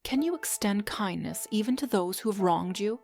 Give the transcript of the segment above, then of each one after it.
Can you extend kindness even to those who have wronged you?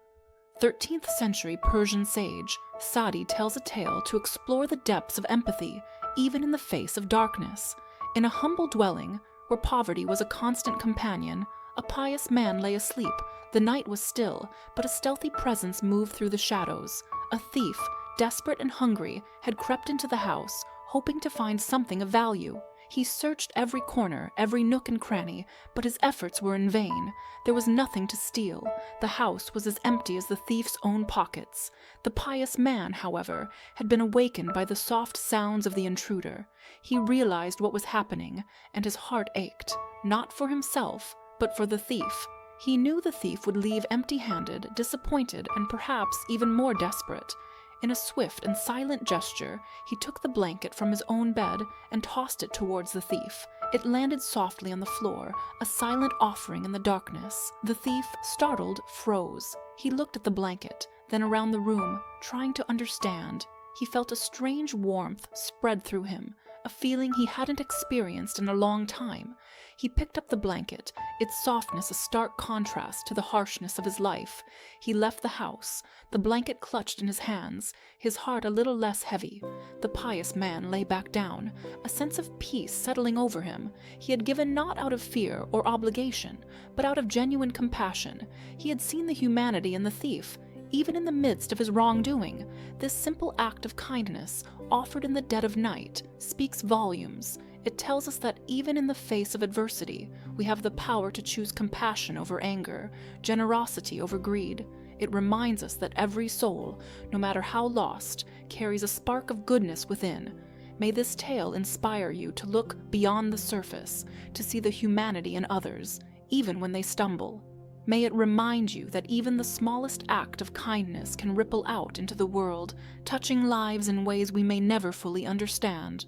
13th century Persian sage Saadi tells a tale to explore the depths of empathy even in the face of darkness. In a humble dwelling, where poverty was a constant companion, a pious man lay asleep. The night was still, but a stealthy presence moved through the shadows. A thief, desperate and hungry, had crept into the house, hoping to find something of value. He searched every corner, every nook and cranny, but his efforts were in vain. There was nothing to steal. The house was as empty as the thief's own pockets. The pious man, however, had been awakened by the soft sounds of the intruder. He realized what was happening, and his heart ached, not for himself, but for the thief. He knew the thief would leave empty-handed, disappointed, and perhaps even more desperate. In a swift and silent gesture, he took the blanket from his own bed and tossed it towards the thief. It landed softly on the floor, a silent offering in the darkness. The thief, startled, froze. He looked at the blanket, then around the room, trying to understand. He felt a strange warmth spread through him, a feeling he hadn't experienced in a long time. He picked up the blanket, its softness a stark contrast to the harshness of his life. He left the house, the blanket clutched in his hands, his heart a little less heavy. The pious man lay back down, a sense of peace settling over him. He had given not out of fear or obligation, but out of genuine compassion. He had seen the humanity in the thief, even in the midst of his wrongdoing. This simple act of kindness, offered in the dead of night, speaks volumes. It tells us that even in the face of adversity, we have the power to choose compassion over anger, generosity over greed. It reminds us that every soul, no matter how lost, carries a spark of goodness within. May this tale inspire you to look beyond the surface, to see the humanity in others, even when they stumble. May it remind you that even the smallest act of kindness can ripple out into the world, touching lives in ways we may never fully understand.